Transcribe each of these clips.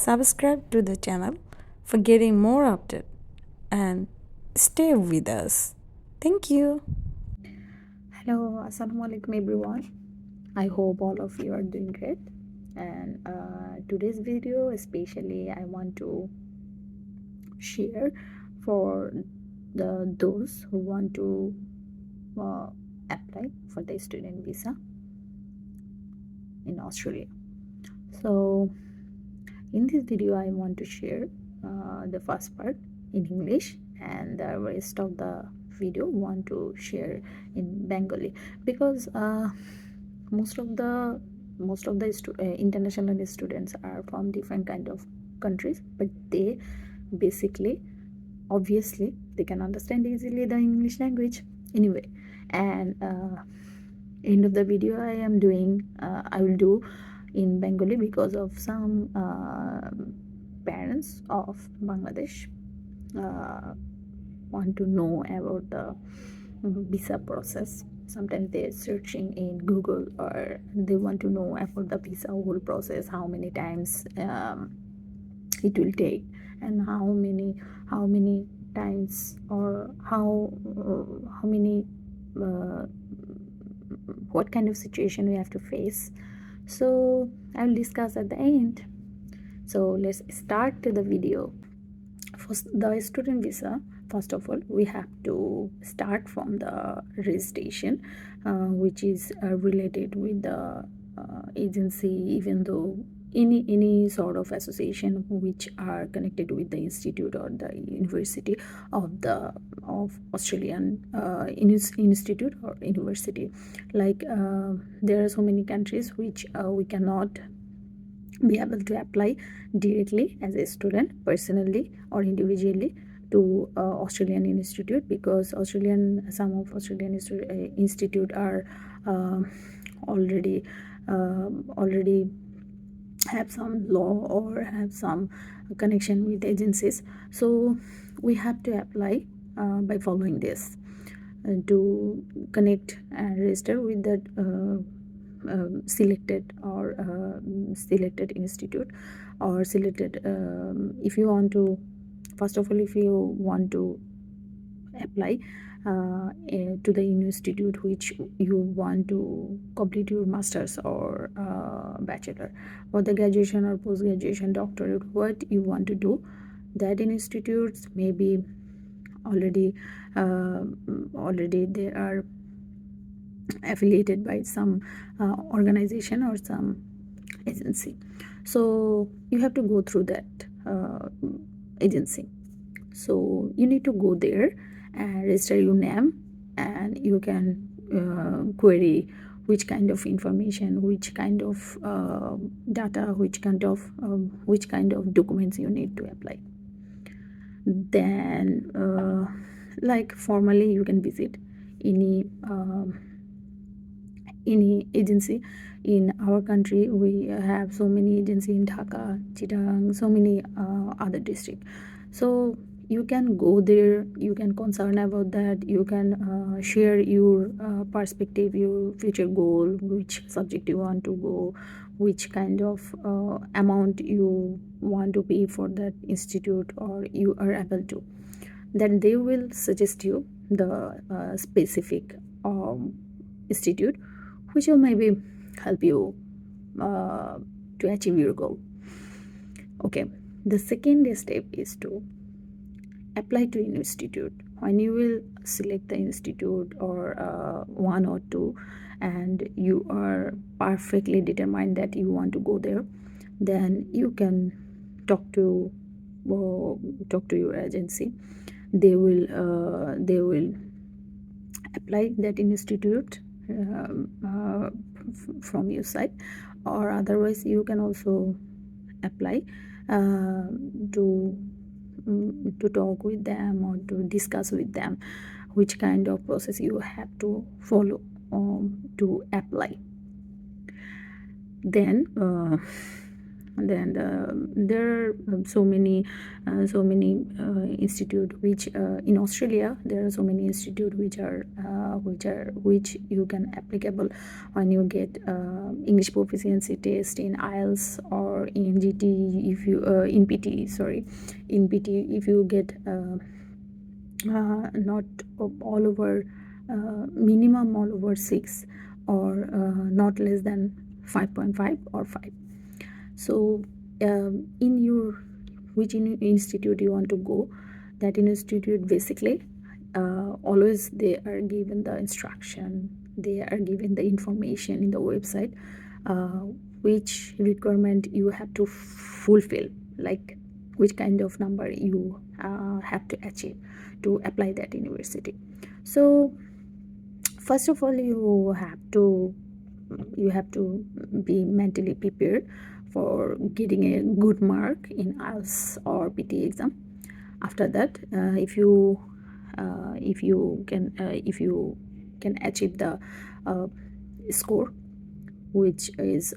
subscribe to the channel for getting more updates and stay with us. Thank you. Hello, assalamu alaikum everyone. I hope all of you are doing great. And today's video, especially, I want to share for those who want to apply for the student visa in Australia. So, in this video, I want to share the first part in English, and the rest of the video want to share in Bengali, because most of the international students are from different kind of countries, but they basically, obviously, they can understand easily the English language anyway. And end of the video I will do in Bengali, because of some parents of Bangladesh want to know about the visa process. Sometimes they're searching in Google, or they want to know about the visa whole process, how many times it will take, and how many times, or how many what kind of situation we have to face. So I will discuss at the end. So let's start the video. For the student visa, first of all, we have to start from the registration, which is related with the agency, even though any sort of association which are connected with the institute or the university of Australian institute or university. Like there are so many countries which we cannot be able to apply directly as a student, personally or individually, to Australian institute, because some of Australian institute are already have some law or have some connection with agencies. So we have to apply by following this to connect and register with that selected institute, or selected if you want to, first of all, if you want to apply to the institute which you want to complete your masters or bachelor, or the graduation or post graduation, doctorate, what you want to do, that institutes maybe already they are affiliated by some organization or some agency. So you have to go through that agency. So you need to go there and register your name, and you can query which kind of information, which kind of data, which kind of documents you need to apply. Then like formally you can visit any agency. In our country, we have so many agency in Dhaka, Chittagong, so many other district. So you can go there, you can concern about that, you can share your perspective, your future goal, which subject you want to go, which kind of amount you want to pay for that institute, or you are able to. Then they will suggest you the specific institute which will maybe help you to achieve your goal. Okay, the second step is to apply to an institute. When you will select the institute, or one or two, and you are perfectly determined that you want to go there, then you can talk to your agency. They will apply that institute from your side, or otherwise you can also apply to talk with them, or to discuss with them which kind of process you have to follow to apply. Then then there are so many institute which in Australia there are so many institute which you can applicable when you get English proficiency test in IELTS or in GT. If you in PT, sorry, in PT, if you get not all over minimum all over 6 or not less than 5.5 or 5. So in your which institute you want to go, that institute basically always they are given the instruction, they are given the information in the website which requirement you have to fulfill, like which kind of number you have to achieve to apply that university. So first of all you have to be mentally prepared for getting a good mark in IELTS or PT exam. After that if you can achieve the score which is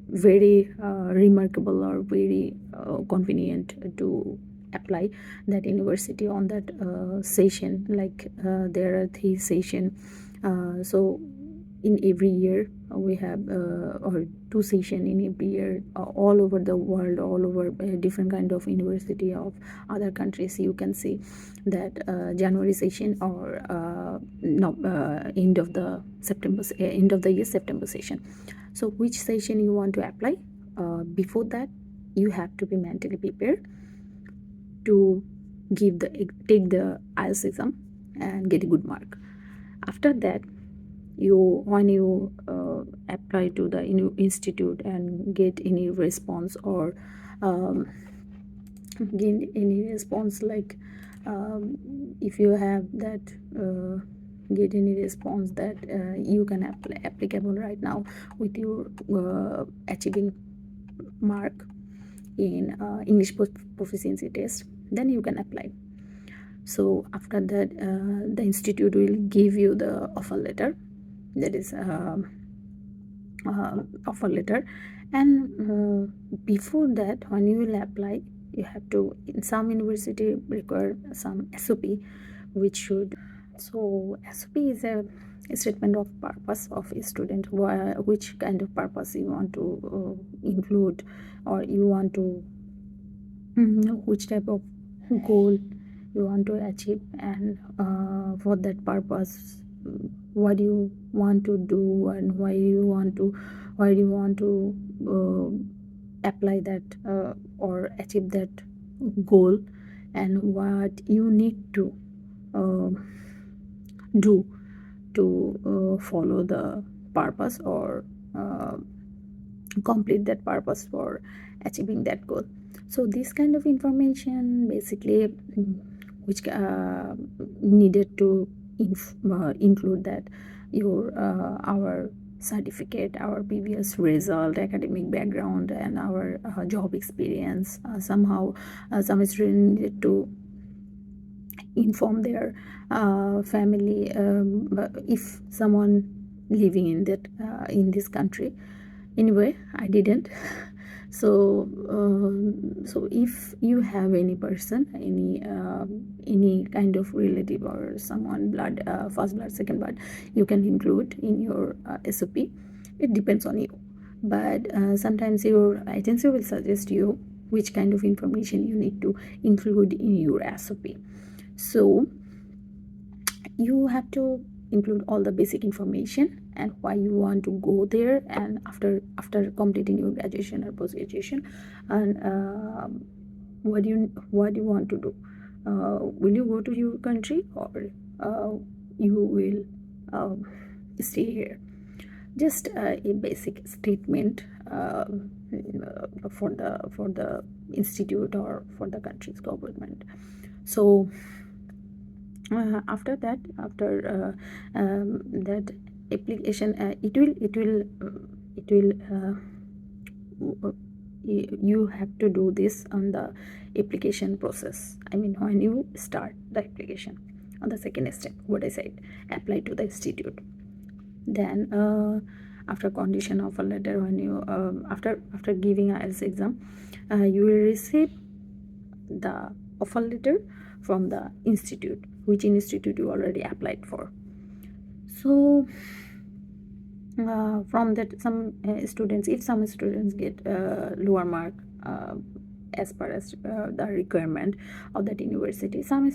very remarkable or very convenient to apply that university on that session, like there are 3 session, so in every year we have or 2 session in every year all over the world, all over different kind of university of other countries. You can see that January session or end of the year September session. So which session you want to apply, before that you have to be mentally prepared to take the IELTS exam and get a good mark. After that when you apply to the institute and get any response or gain any response, like if you have that get any response that you can applicable right now with your achieving mark in English proficiency test, then you can apply. So after that the institute will give you the offer letter, that is offer letter. And before that when you will apply, you have to, in some university require some SOP which should, so SOP is a statement of purpose of a student, which kind of purpose you want to include, or you want to which type of goal you want to achieve, and for that purpose what do you want to do and why do you want to apply that or achieve that goal, and what you need to do to follow the purpose or complete that purpose for achieving that goal. So this kind of information basically which needed to include that your our certificate, our previous result, academic background, and our job experience. Somehow some students needed to inform their family, if someone living in that in this country. Anyway, I didn't. So if you have any person, any kind of relative or someone blood, first blood, second blood, you can include in your SOP. It depends on you, but sometimes your agency will suggest you which kind of information you need to include in your SOP. So you have to include all the basic information and why you want to go there, and after completing your graduation or post graduation, and what do you want to do. Will you go to your country, or you will stay here? Just a basic statement for the institute or for the country's government. So after that application, you have to do this on the application process. I mean, when you start the application on the second step, what I said, apply to the institute. Then after condition offer letter, when you after giving IELTS exam, you will receive the offer letter from the institute, which institute you already applied for. So from that, some students, if some students get lower mark as per as the requirement of that university, some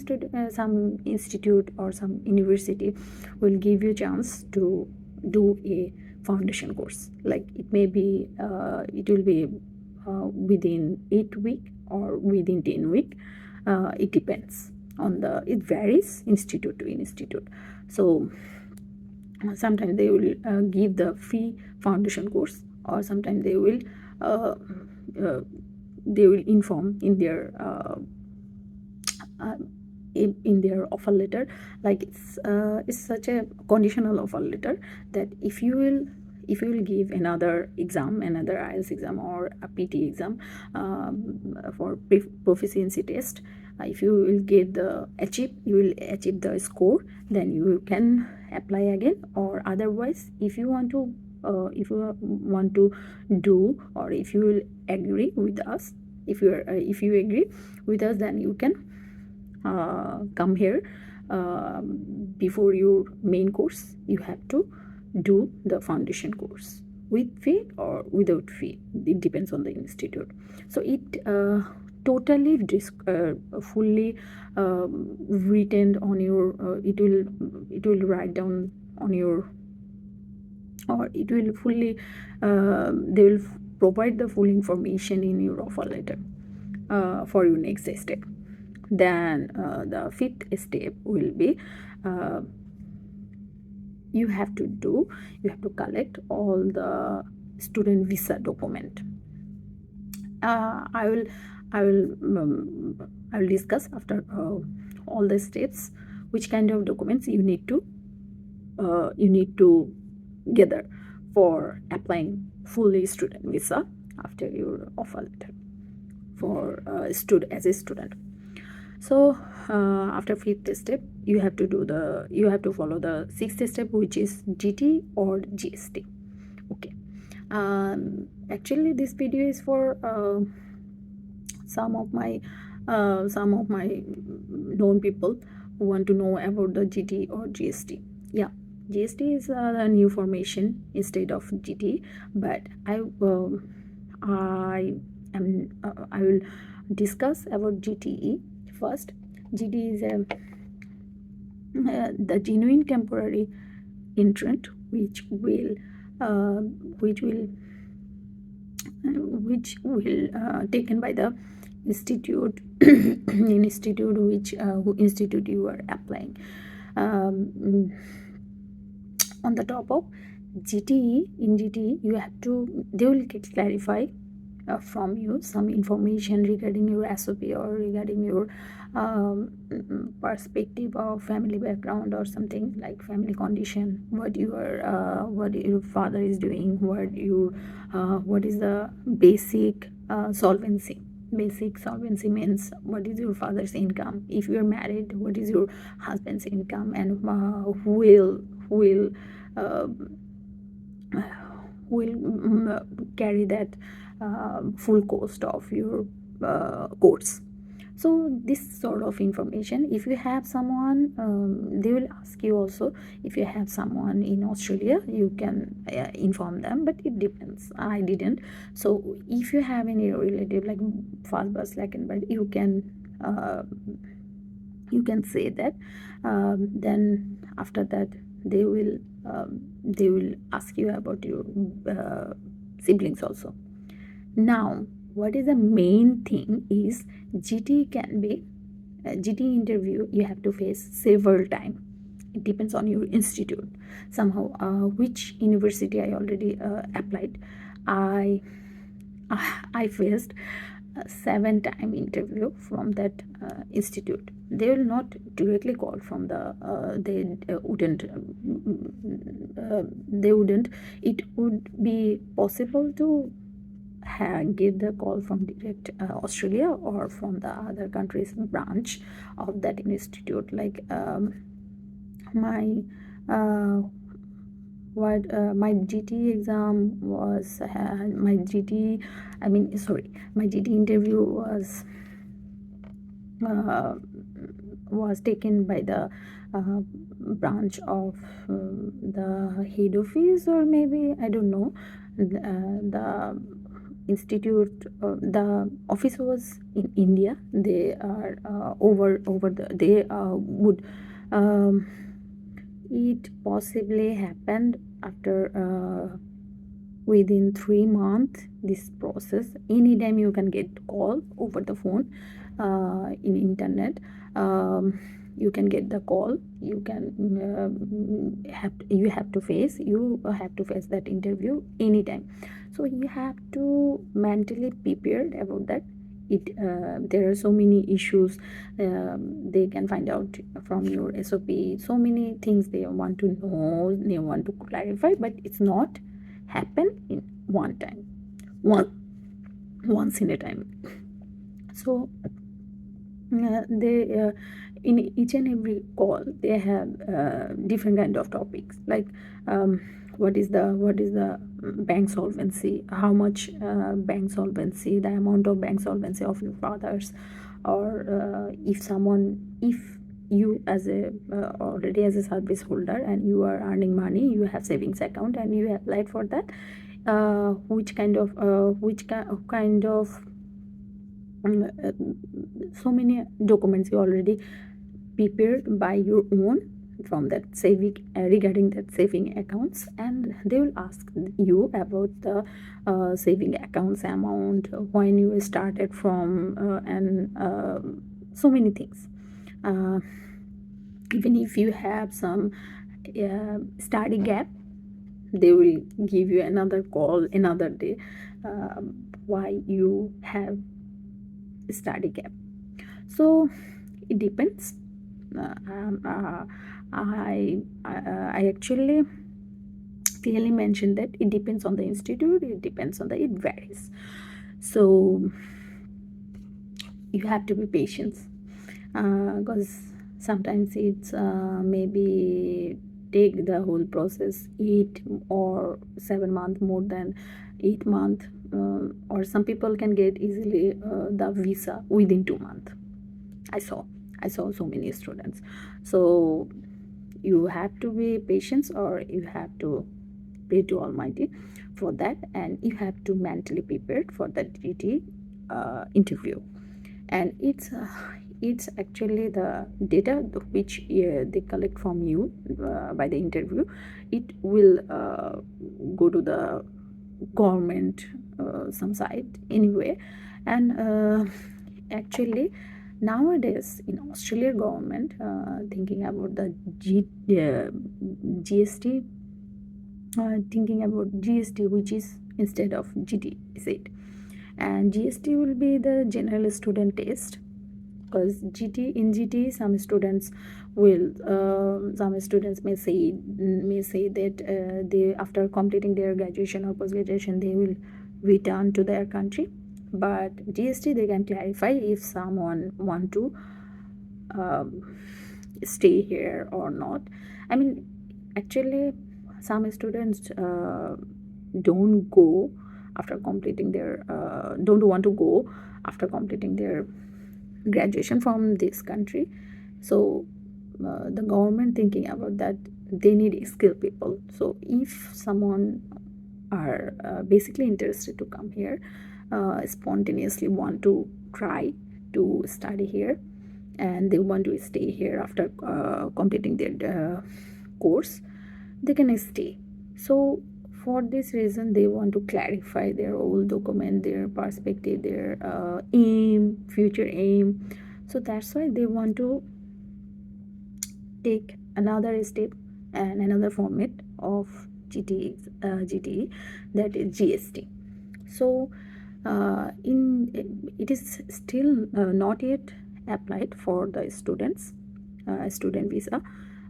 institute or some university will give you chance to do a foundation course. Like it may be it will be within 8 week or within 10 week. It depends on it varies institute to institute. So sometimes they will give the free foundation course, or sometimes they will inform in their offer letter, like it's such a conditional offer letter that if you will give another exam, another IELTS exam or a PT exam for proficiency test, if you will get you will achieve the score, then you can apply again. Or otherwise, if you want to do, or if you will agree with us, if you agree with us, then you can come here. Before your main course, you have to do the foundation course with fee or without fee. It depends on the institute. So it totally fully written on your it will write down on your, or it will fully they will provide the full information in your offer letter for your next step. Then the fifth step will be you have to collect all the student visa document. I will discuss after all the steps which kind of documents you need to gather for applying fully student visa after your offer letter for as a student. So after fifth step, you have to follow the sixth step, which is GT or GST. Okay. Actually, this video is for some of my known people who want to know about the GT or GST. Yeah, GST is a new formation instead of GT, but I will discuss about GTE first. GT is the genuine temporary entrant, which will taken by the institute who institute you are applying. On the top of GTE, in GTE they will clarify from you some information regarding your SOP or regarding your perspective of family background or something like family condition, what your father is doing, what is the basic solvency. Basic solvency means what is your father's income, if you are married, what is your husband's income, and who will carry that full cost of your course. So this sort of information, if you have someone, they will ask you also. If you have someone in Australia, you can inform them, but it depends. I didn't. So if you have any relative like first birth, second birth, you can say that. Then after that, they will ask you about your siblings also. Now, what is the main thing is GT can be GT interview. You have to face several times. It depends on your institute. Somehow, which university I already applied, I faced a 7-time interview from that institute. They will not directly call from the it would be possible to get the call from direct Australia or from the other country's branch of that institute. Like my my GT exam was my GT I mean sorry my GT interview uh, was taken by the branch of the head office, or maybe I don't know. The institute, the office was in India. They are over the they would it possibly happened after within 3 months this process. Anytime you can get call over the phone, in internet. You can get the call. You can you have to face that interview anytime. So you have to mentally prepared about that. There are so many issues they can find out from your SOP. So many things they want to know, they want to clarify, but it's not happen in one time, once in a time. So they in each and every call they have different kind of topics, like what is the bank solvency, how much bank solvency, the amount of bank solvency of your fathers, or if you as a already as a service holder and you are earning money, you have savings account and you applied for that, which kind of so many documents you already prepared by your own from that saving regarding that saving accounts, and they will ask you about the saving accounts amount, when you started from, and so many things. Even if you have some study gap, they will give you another call another day, why you have study gap. So it depends. I actually clearly mentioned that it depends on the institute, it varies. So you have to be patient, because sometimes it's maybe take the whole process 8 or 7 months, more than 8 months, or some people can get easily the visa within 2 months. I saw so many students. So you have to be patient, or you have to pray to Almighty for that, and you have to mentally prepare for that GT interview. And it's actually the data which they collect from you by the interview. It will go to the government some site anyway. And actually nowadays in Australia government thinking about the GST, thinking about GST, which is instead of GT, is it? And GST will be the general student test, because GT some students may say that they, after completing their graduation or post graduation, they will return to their country. But GST, they can clarify if someone want to stay here or not. I mean, actually some students don't go after completing their don't want to go after completing their graduation from this country. So the government thinking about that, they need skilled people. So if someone are basically interested to come here, spontaneously want to try to study here, and they want to stay here after completing their course, they can stay. So for this reason, they want to clarify their whole document, their perspective, their future aim. So that's why they want to take another step and another format of GTE, that is GST. So it is still not yet applied for the students, student visa.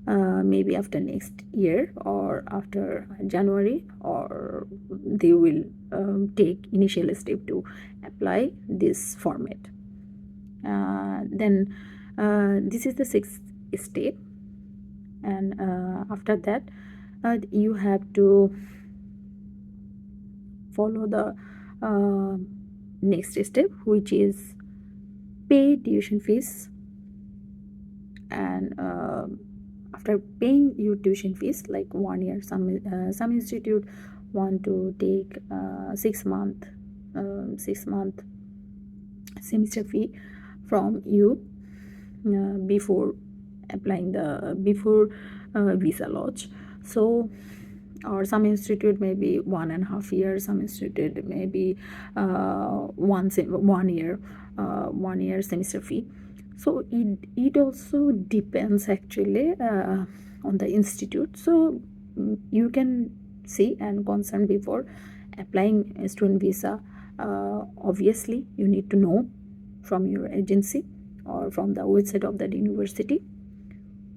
Maybe after next year or after January, or they will take initial step to apply this format. Then this is the sixth step, and after that you have to follow the next step, which is pay tuition fees. And after paying your tuition fees, like 1 year, some institute want to take 6 month 6 month semester fee from you before applying the before visa launch. So, or some institute maybe 1.5 years, some institute maybe 1 year 1 year semester fee. So it also depends actually on the institute. So you can see and concern before applying a student visa. Obviously you need to know from your agency or from the website of that university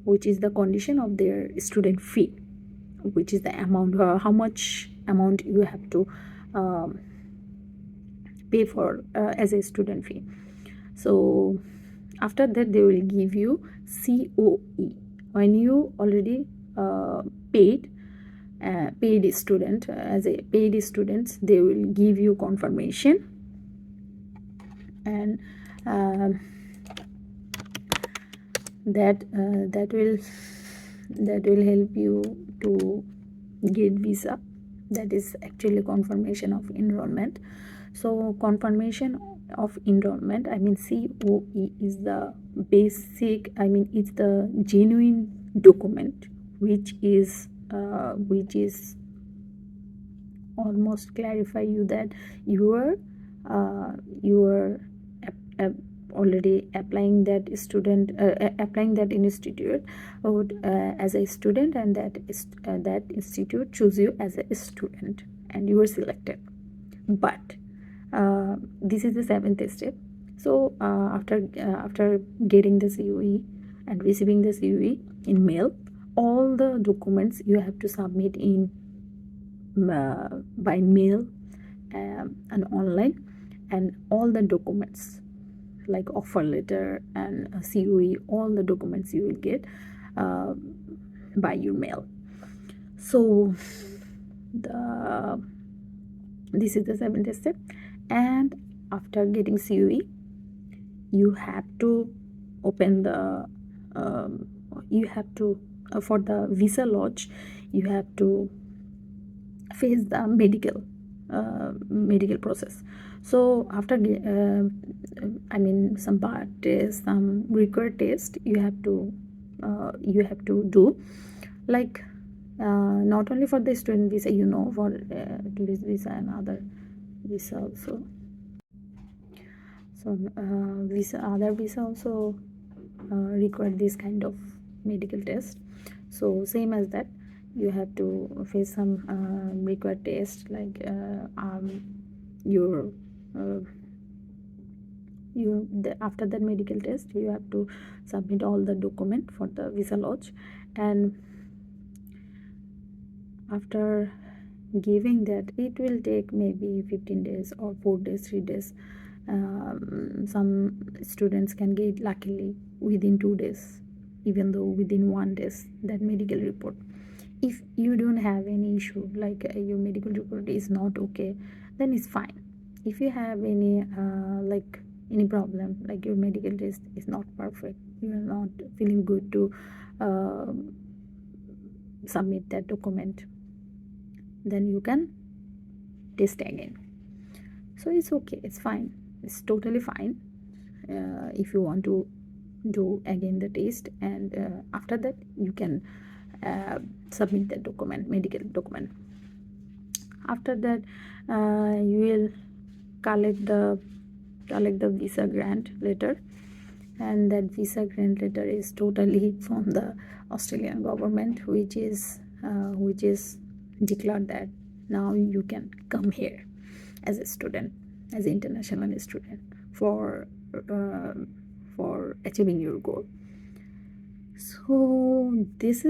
which is the condition of their student fee, which is the amount, how much amount you have to pay for as a student fee. So after that they will give you COE. When you already paid student, as a paid students, they will give you confirmation, and that will help you to get visa. That is actually confirmation of enrollment. So confirmation of enrollment, I mean COE, is the basic, I mean it's the genuine document which is almost clarify you that you are already applying that student applying that institute as a student, and that institute choose you as a student and you are selected. But this is the seventh step. So after getting the COE and receiving the COE in mail, all the documents you have to submit in by mail and online, and all the documents like offer letter and COE, all the documents you will get by your mail. So this is the seventh step. And after getting COE, you have to open the you have to for the visa launch, you have to face the medical process. So after I mean some bar test, some required test you have to do, like not only for the student visa, for tourist visa and other visa also. So other visa also require this kind of medical test. So same as that, you have to face some required test, like after that medical test you have to submit all the document for the visa launch. And after giving that, it will take maybe 15 days or 4 days, 3 days. Some students can get luckily within 2 days, even though within 1 day that medical report. If you don't have any issue, like your medical report is not okay, then it's fine. If you have any like any problem, like your medical test is not perfect, you are not feeling good to submit that document, then you can test again. So it's okay, it's fine, it's totally fine if you want to do again the test. And after that you can submit the document, medical document. After that you will collect the visa grant letter, and that visa grant letter is totally from the Australian government, which is declared that now you can come here as a student, as an international student, for achieving your goal. So this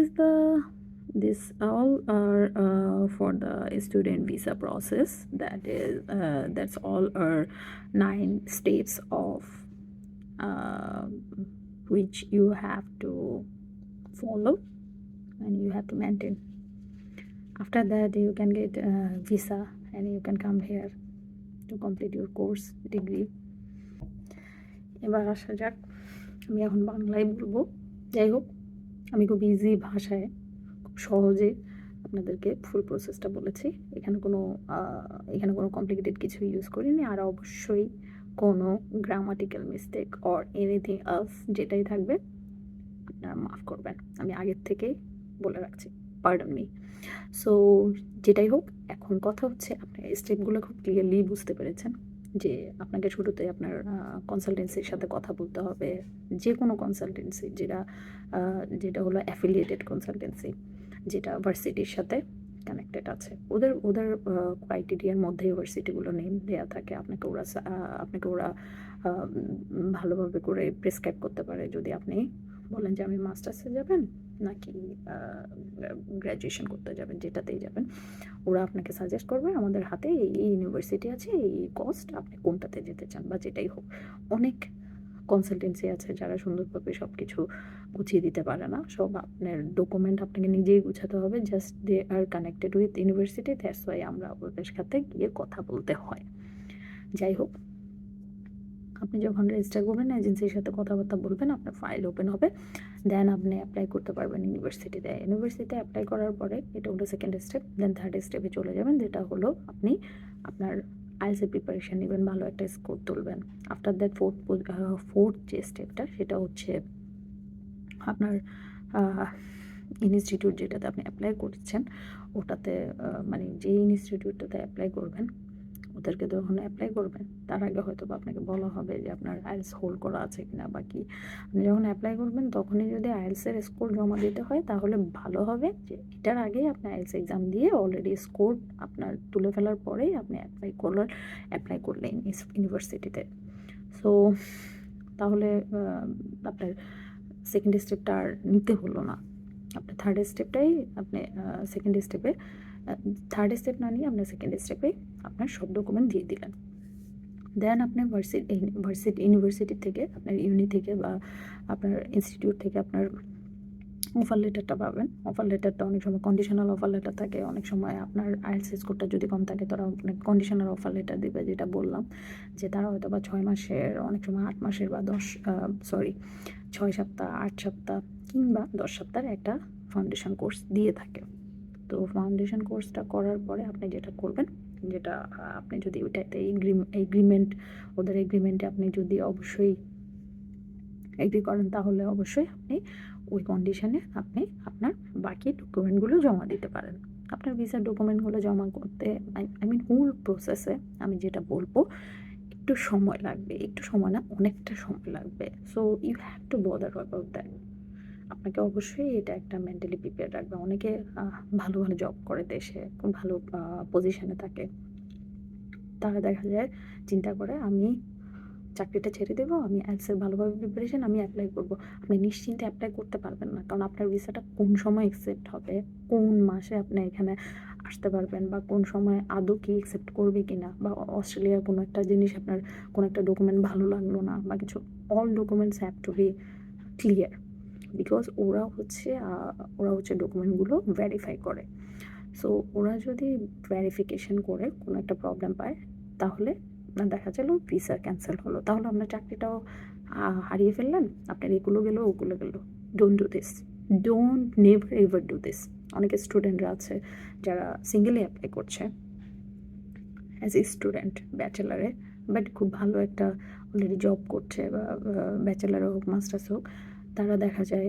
all are for the student visa process. That's all are 9 steps of which you have to follow and you have to maintain. After that you can get visa and you can come here to complete your course degree. এবার আসা যাক, আমি এখন বাংলায় বলবো। যাই হোক, আমি খুব ইজি ভাষায় খুব সহজে আপনাদেরকে ফুল প্রসেসটা বলেছি। এখানে কোনো কমপ্লিকেটেড কিছু ইউজ করিনি। আর অবশ্যই কোনো grammatical mistake or anything else যেটাই থাকবে আপনারা মাফ করবেন, আমি আগের থেকেই বলে রাখছি, পার্ডন মি। সো যেটাই হোক, এখন কথা হচ্ছে আপনার স্টেপগুলো খুব ক্লিয়ারলি বুঝতে পেরেছেন যে আপনাকে শুরুতে আপনার কনসালটেন্সির সাথে কথা বলতে হবে, যে কোনো কনসালটেন্সি যেটা হলো অ্যাফিলিয়েটেড কনসালটেন্সি, যেটা ভার্সিটির সাথে কানেক্টেড আছে। ওদের ক্রাইটেরিয়ার মধ্যে ইউনিভার্সিটিগুলো নেম দেওয়া থাকে। আপনাকে ওরা ভালোভাবে করে প্রেসক্রাইব করতে পারে। যদি আপনি বলেন যে আমি মাস্টার্সে যাবেন নাকি গ্র্যাজুয়েশন করতে যাবেন, যেটাতেই যাবেন, ওরা আপনাকে সাজেস্ট করবে আমাদের হাতে এই ইউনিভার্সিটি আছে, এই কস্ট, আপনি কোনটাতে যেতে চান বা যেটাই হোক। অনেক কনসালটেন্সি আছে যারা সুন্দরভাবে সব কিছু গুছিয়ে দিতে পারে না। সব আপনার ডকুমেন্ট আপনাকে নিজেই গুছাতে হবে। Just they are connected with university, that's why আমরা ওদের সাথে গিয়ে কথা বলতে হয়। যাই হোক, আপনি যখন রেজিস্টার করবেন, এজেন্সির সাথে কথাবার্তা বলবেন, আপনার ফাইল ওপেন হবে, দেন আপনি অ্যাপ্লাই করতে পারবেন ইউনিভার্সিটিতে। ইউনিভার্সিটিতে অ্যাপ্লাই করার পরে এটা হলো সেকেন্ড স্টেপ। দেন থার্ড স্টেপে চলে যাবেন, যেটা হলো আপনি আপনার আইএলটিএস প্রিপারেশান নেবেন, ভালো একটা স্কোর তুলবেন। আফটার দ্যাট ফোর্থ যে স্টেপটা, সেটা হচ্ছে আপনার ইনস্টিটিউট যেটাতে আপনি অ্যাপ্লাই করছেন, ওটাতে মানে যে ইনস্টিটিউটটাতে অ্যাপ্লাই করবেন, ওদেরকে যখন অ্যাপ্লাই করবেন তার আগে হয়তো বা আপনাকে বলা হবে যে আপনার আইএলটিএস হোল্ড করা আছে কিনা বা কি। আপনি যখন অ্যাপ্লাই করবেন তখনই যদি আইএলটিএসের স্কোর জমা দিতে হয়, তাহলে ভালো হবে যে এটার আগেই আপনি আইএলটিএস এক্সাম দিয়ে অলরেডি স্কোর আপনার তুলে ফেলার পরেই আপনি অ্যাপ্লাই করলেন ইউনিভার্সিটিতে। সো তাহলে আপনার সেকেন্ড স্টেপটা আর নিতে হলো না। আপনার থার্ড স্টেপটাই আপনি থার্ড স্টেপ না নিয়ে আপনার সেকেন্ড স্টেপে আপনার সব ডকুমেন্ট দিয়ে দিলেন। দেন আপনি ইউনিভার্সিটি থেকে, আপনার ইউনি থেকে বা আপনার ইনস্টিটিউট থেকে আপনার অফার লেটারটা পাবেন। অফার লেটারটা অনেক সময় কন্ডিশনাল অফার লেটার থাকে, অনেক সময় আপনার আইএলটিএস স্কোরটা যদি কম থাকে তারা আপনাকে কন্ডিশনাল অফার লেটার দেবে, যেটা বললাম যে তারা হয়তো বা 6 মাসের, অনেক সময় 8 মাসের বা 6 সপ্তাহ, 8 সপ্তাহ কিংবা 10 সপ্তাহের একটা ফাউন্ডেশন কোর্স দিয়ে থাকে। তো ফাউন্ডেশন কোর্সটা করার পরে আপনি যেটা করবেন, যেটা আপনি যদি ওইটাতে ওদের এগ্রিমেন্টে আপনি যদি অবশ্যই এগ্রি করেন, তাহলে অবশ্যই আপনি ওই কন্ডিশনে আপনি আপনার বাকি ডকুমেন্টগুলো জমা দিতে পারেন। আপনার ভিসার ডকুমেন্টগুলো জমা করতে, আই মিন হোল প্রসেসে আমি যেটা বলবো, একটু সময় লাগবে, একটু সময় না, অনেকটা সময় লাগবে। So you have to bother about that. আপনাকে অবশ্যই এটা একটা মেন্টালি প্রিপেয়ার রাখবে। অনেকে ভালো ভালো জব করে দেশে, খুব ভালো পজিশনে থাকে, তারা দেখা যায় চিন্তা করে আমি চাকরিটা ছেড়ে দেবো, আমি আইএলটিএসের ভালোভাবে প্রিপারেশন আমি অ্যাপ্লাই করবো। আপনি নিশ্চিন্তে অ্যাপ্লাই করতে পারবেন না, কারণ আপনার ভিসাটা কোন সময় অ্যাকসেপ্ট হবে, কোন মাসে আপনি এখানে আসতে পারবেন, বা কোন সময় আদৌ কি অ্যাকসেপ্ট করবে কি না, বা অস্ট্রেলিয়ার কোনো একটা জিনিস আপনার কোনো একটা ডকুমেন্ট ভালো লাগলো না বা কিছু, all documents have to be clear, because ওরা হচ্ছে ডকুমেন্টগুলো ভেরিফাই করে। সো ওরা যদি ভেরিফিকেশন করে কোনো একটা প্রবলেম পায়, তাহলে আপনার দেখা গেল ভিসা ক্যান্সেল হলো, তাহলে আপনার চাকরিটাও হারিয়ে ফেললেন, আপনার এগুলো গেলো ওগুলো গেলো। Don't do this, never ever do this. অনেক স্টুডেন্টরা আছে যারা সিঙ্গেলি অ্যাপ্লাই করছে অ্যাজ এ স্টুডেন্ট ব্যাচেলারে, বাট খুব ভালো একটা অলরেডি জব করছে, বা ব্যাচেলার হোক মাস্টার্স হোক, তারা দেখা যায়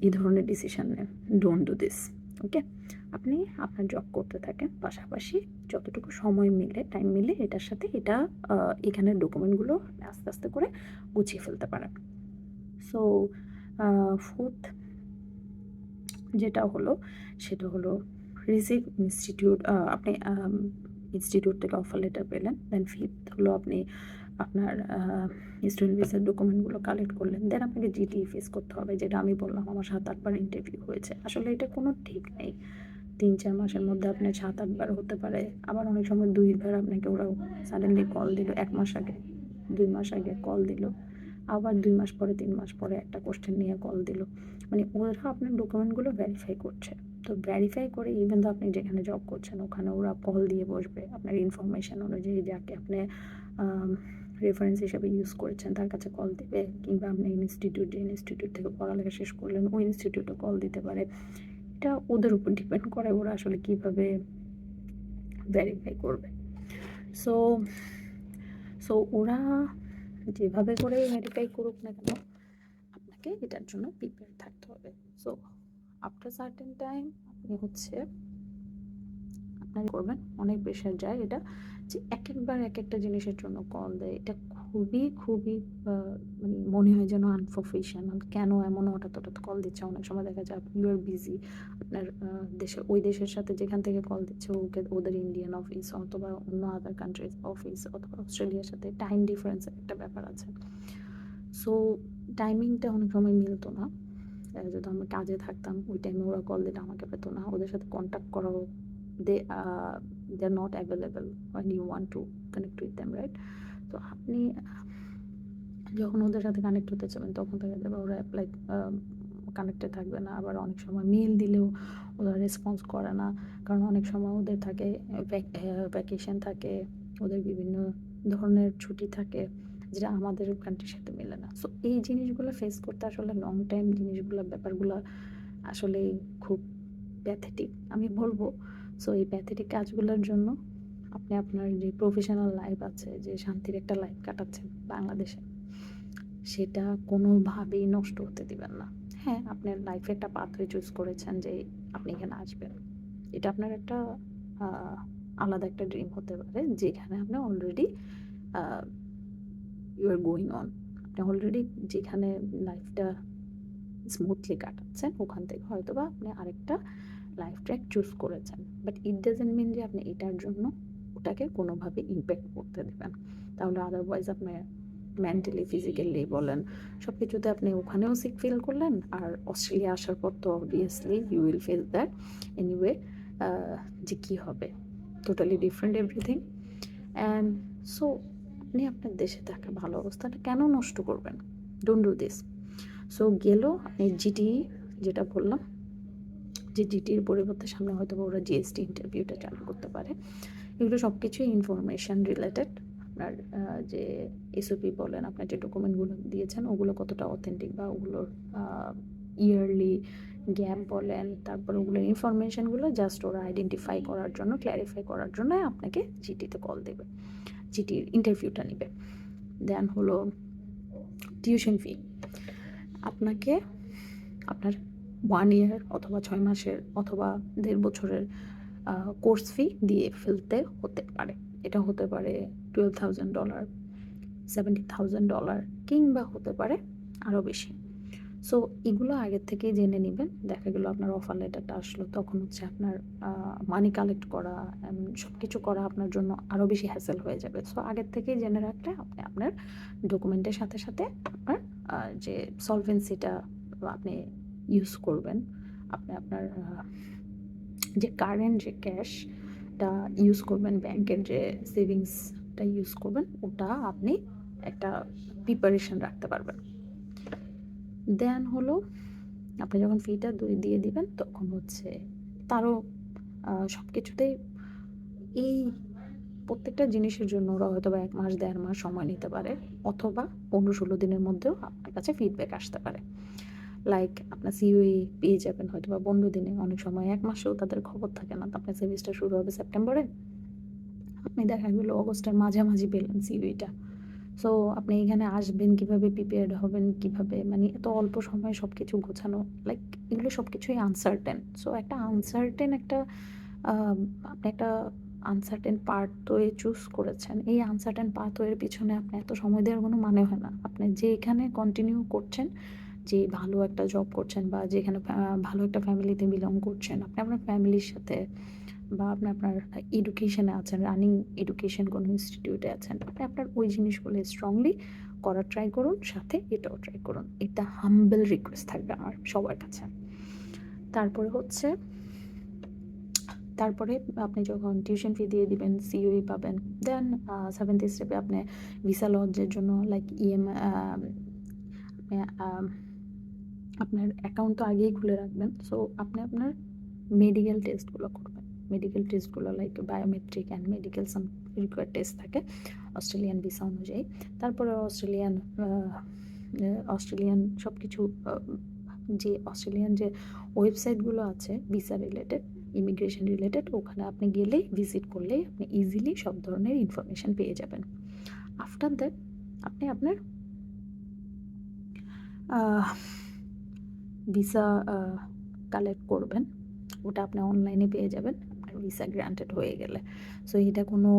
এই ধরনের ডিসিশন নেয়। ডোন্ট ডু দিস, ওকে? আপনি আপনার জব করতে থাকেন, পাশাপাশি যতটুকু টাইম মিলে এটার সাথে এখানের ডকুমেন্টগুলো আস্তে আস্তে করে গুছিয়ে ফেলতে পারেন। সো ফোর্থ যেটা হলো, সেটা হলো রিসিভ ইনস্টিটিউট। আপনি ইনস্টিটিউট থেকে অফার লেটার পেলেন। দেন ফিফথ হলো আপনি আপনার স্টুডেন্ট ভিসার ডকুমেন্টগুলো কালেক্ট করলেন। দেন আপনাকে জিটি ফেস করতে হবে, যেটা আমি বললাম আমার 7-8 বার ইন্টারভিউ হয়েছে। আসলে এটা কোনো ঠিক নেই, 3-4 মাসের মধ্যে আপনার 7-8 বার হতে পারে, আবার অনেক সময় 2 বার আপনাকে ওরা সাডেনলি কল দিল, 1 মাস আগে 2 মাস আগে কল দিল, আবার 2 মাস পরে 3 মাস পরে একটা কোশ্চেন নিয়ে কল দিল। মানে ওরা আপনার ডকুমেন্টগুলো ভেরিফাই করছে। তো ভেরিফাই করে ইভেন তো আপনি যেখানে জব করছেন ওখানে ওরা কল দিয়ে বসবে আপনার ইনফরমেশান অনুযায়ী, যাকে আপনি রেফারেন্স হিসাবে ইউজ করেছেন তার কাছে কল দেবে, কিংবা আপনি যে ইনস্টিটিউট থেকে পড়ালেখা শেষ করলেন ওই ইনস্টিটিউটে কল দিতে পারে। এটা ওদের উপর ডিপেন্ড করে ওরা আসলে কীভাবে ভেরিফাই করবে। সো সো ওরা যেভাবে করে ভেরিফাই করুক না কেন, আপনাকে এটার জন্য প্রিপেয়ার থাকতে হবে। সো আফটার সার্টেন টাইম আপনি হচ্ছে আপনার করবেন, অনেক প্রেশার যায় এটা, যে একবার এক একটা জিনিসের জন্য কল দেয়, এটা খুবই মানে মনে হয় যেন আনপ্রফেশনাল। কেন এমন হঠাৎ কল দিচ্ছে? অনেক সময় দেখা যায় ইউ আর বিজি, আপনার ওই দেশের সাথে যেখান থেকে কল দিচ্ছে ওদের ইন্ডিয়ান অফিস অথবা অন্য আদার কান্ট্রিজ অফিস অথবা অস্ট্রেলিয়ার সাথে টাইম ডিফারেন্সের একটা ব্যাপার আছে। সো টাইমিংটা অনেক সময় মিলতো না। যদি আমি কাজে থাকতাম ওই টাইমে ওরা কল দিলে আমাকে পেতো না, ওদের সাথে কন্ট্যাক্ট করাও they they're not available when you want to connect with them, right? তো আপনি যখন ওদের সাথে কানেক্ট হতে চাবেন তখন দেখা যাবে ওরা লাইক কানেক্টেড থাকবে না। আবার অনেক সময় মেল দিলেও ওরা রেসপন্স করে না, কারণ অনেক সময় ওদের থাকে ভ্যাকেশন থাকে, ওদের বিভিন্ন ধরনের ছুটি থাকে যেটা আমাদের কান্ট্রির সাথে মেলে না। সো এই জিনিসগুলো ফেস করতে আসলে লং টাইম জিনিসগুলো ব্যাপারগুলো আসলে খুব প্যাথেটিক আমি বলবো। সো এই প্যাথেটিক কাজগুলোর জন্য আপনি আপনার যে প্রফেশনাল লাইফ আছে, যে শান্তির একটা লাইফ কাটাচ্ছেন বাংলাদেশে, সেটা কোনোভাবেই নষ্ট হতে দিবেন না। হ্যাঁ, আপনার লাইফে একটা পাথওয়ে চুজ করেছেন যে আপনি এখানে আসবেন, এটা আপনার একটা আলাদা একটা ড্রিম হতে পারে, যেখানে আপনি already you are going on, আপনি অলরেডি যেখানে লাইফটা স্মুথলি কাটাচ্ছেন ওখান থেকে হয়তো বা আপনি আরেকটা লাইফ ট্র্যাক চুজ করেছেন, বাট ইট ডাজেন্ট মিন যে আপনি এটার জন্য ওটাকে কোনোভাবে ইম্প্যাক্ট করতে দেবেন। তাহলে আদারওয়াইজ আপনি মেন্টালি ফিজিক্যালি বলেন সব কিছুতে আপনি ওখানেও সিক ফিল করলেন, আর অস্ট্রেলিয়া আসার পর তো obviously you will face that anyway, যে কী হবে, totally different everything. And so আপনি আপনার দেশে থাকা ভালো অবস্থাটা কেন নষ্ট করবেন? Don't do this. সো গেলেও আপনি জিটি যেটা বললাম, যে জিটির পরিবর্তে সামনে হয়তো ওরা জিএসটি ইন্টারভিউটা চালু করতে পারে। এগুলো সব কিছুই ইনফরমেশান রিলেটেড। আপনার যে এসওপি বলেন, আপনার যে ডকুমেন্টগুলো দিয়েছেন ওগুলো কতটা অথেন্টিক, বা ওগুলোর ইয়ারলি গ্যাপ বলেন, তারপর ওগুলোর ইনফরমেশানগুলো জাস্ট ওরা আইডেন্টিফাই করার জন্য, ক্ল্যারিফাই করার জন্য আপনাকে জিটিতে কল দেবে, জিটির ইন্টারভিউটা নেবে। দেন হলো টিউশন ফি। আপনাকে আপনার 1 ইয়ার অথবা 6 মাসের অথবা 1.5 বছরের কোর্স ফি দিয়ে ফেলতে হতে পারে। এটা হতে পারে $12,000, $70,000, কিংবা হতে পারে আরও বেশি। সো এগুলো আগের থেকেই জেনে নেবেন। দেখা গেলো আপনার অফার লেটারটা আসলো, তখন হচ্ছে আপনার মানি কালেক্ট করা সব কিছু করা আপনার জন্য আরও বেশি হ্যাসেল হয়ে যাবে। সো আগের থেকেই জেনে রাখলে আপনি আপনার ডকুমেন্টের সাথে সাথে আপনার যে সলভেন্সিটা আপনি ইউজ করবেন, আপনি আপনার যে কারেন্ট যে ক্যাশটা ইউজ করবেন, ব্যাংকের যে সেভিংসটা ইউজ করবেন, ওটা আপনি একটা প্রিপারেশন রাখতে পারবেন। দেন হলো আপনি যখন ফিটা দিয়ে দিবেন তখন হচ্ছে তারও সব কিছুতেই এই প্রত্যেকটা জিনিসের জন্য ওরা হয়তো বা 1 মাস 1.5 মাস সময় নিতে পারে, অথবা 15-16 দিনের মধ্যেও আপনার কাছে ফিডব্যাক আসতে পারে। লাইক আপনার সিওই পেয়ে যাবেন হয়তো বা 15 দিনে, অনেক সময় 1 মাসেও তাদের খবর থাকে না। তো আপনার সেমিস্টার শুরু হবে সেপ্টেম্বরে, আপনি দেখা গেলো অগস্টের মাঝামাঝি পেলেন সিওইটা। সো আপনি এখানে আসবেন কীভাবে, প্রিপেয়ার্ড হবেন কীভাবে, মানে এত অল্প সময়ে সব কিছু গোছানো, লাইক এগুলো সব কিছুই আনসার্টেন। সো একটা আনসার্টেন আপনি একটা আনসার্টেন পাথওয়ে চুজ করেছেন, এই আনসার্টেন পাথওয়ের পিছনে আপনি এত সময় দেওয়ার কোনো মানে হয় না। আপনি যে এখানে কন্টিনিউ করছেন, যে ভালো একটা জব করছেন, বা যেখানে ভালো একটা ফ্যামিলিতে বিলং করছেন, আপনি আপনার ফ্যামিলির সাথে, বা আপনি আপনার এডুকেশনে আছেন, রানিং এডুকেশন কোনো ইনস্টিটিউটে আছেন, আপনি আপনার ওই জিনিসগুলো স্ট্রংলি করার ট্রাই করুন, সাথে এটাও ট্রাই করুন। এটা হাম্বল রিকোয়েস্ট থাকবে আমার সবার কাছে। তারপরে আপনি যখন টিউশন ফি দিয়ে দিবেন, সিওই পাবেন, দেন 7th স্টেপে আপনি ভিসা লঞ্চের জন্য লাইক আপনার অ্যাকাউন্ট তো আগেই খুলে রাখবেন। সো আপনি আপনার মেডিকেল টেস্টগুলো করবেন। মেডিকেল টেস্টগুলো like biometric and medical some required test থাকে অস্ট্রেলিয়ান ভিসা অনুযায়ী। তারপরে অস্ট্রেলিয়ান সব কিছু যে অস্ট্রেলিয়ান যে ওয়েবসাইটগুলো আছে ভিসা রিলেটেড, ইমিগ্রেশন রিলেটেড, ওখানে আপনি গেলেই ভিজিট করলেই আপনি ইজিলি সব ধরনের ইনফরমেশান পেয়ে যাবেন। আফটার দ্যাট আপনি আপনার ভিসা কালেক্ট করবেন, ওটা আপনি অনলাইনে পেয়ে যাবেন আপনার ভিসা গ্রান্টেড হয়ে গেলে। সো এটা কোনো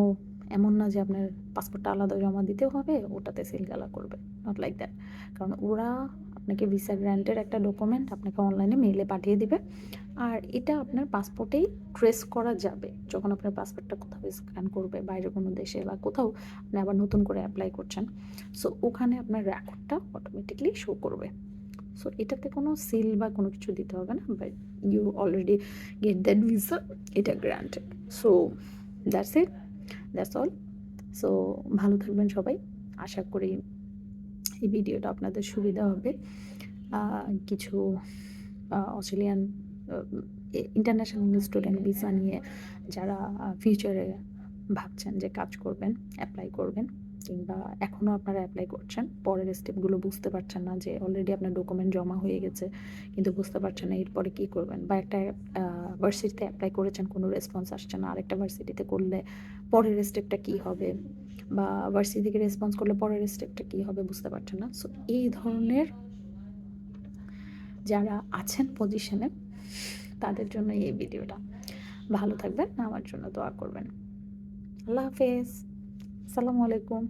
এমন না যে আপনার পাসপোর্টটা আলাদা জমা দিতে হবে, ওটাতে সিলগালা করবে, নট লাইক দ্যাট। কারণ ওরা আপনাকে ভিসা গ্রান্টের একটা ডকুমেন্ট আপনাকে অনলাইনে মেইলে পাঠিয়ে দিবে, আর এটা আপনার পাসপোর্টেই ট্রেস করা যাবে। যখন আপনার পাসপোর্টটা কোথাও স্ক্যান করবে বাইরে কোনো দেশে বা কোথাও আপনি আবার নতুন করে অ্যাপ্লাই করছেন, সো ওখানে আপনার রেকর্ডটা অটোমেটিকলি শো করবে। সো এটাতে কোনো সিল বা কোনো কিছু দিতে হবে না, but you already get that visa, এটা granted. So that's it, that's all. So ভালো থাকবেন সবাই, আশা করি এই ভিডিওটা আপনাদের সুবিধা হবে। কিছু অস্ট্রেলিয়ান ইন্টারন্যাশনাল স্টুডেন্ট ভিসা নিয়ে যারা ফিউচারে ভাবছেন যে কাজ করবেন, অ্যাপ্লাই করবেন, কিংবা এখনও আপনারা অ্যাপ্লাই করছেন, পরের স্টেপগুলো বুঝতে পারছেন না, যে অলরেডি আপনার ডকুমেন্ট জমা হয়ে গেছে কিন্তু বুঝতে পারছেন না এরপরে কী করবেন, বা একটা ভার্সিটিতে অ্যাপ্লাই করেছেন কোনো রেসপন্স আসছে না, আরেকটা ভার্সিটিতে করলে পরের স্টেপটা কী হবে, বা ভার্সিটি থেকে রেসপন্স করলে পরের স্টেপটা কী হবে বুঝতে পারছেন না। সো এই ধরনের যারা আছেন পজিশনে তাদের জন্য এই ভিডিওটা। ভালো থাকবেন, আমার জন্য দোয়া করবেন। আল্লাহ হাফেজ, আসসালামু আলাইকুম।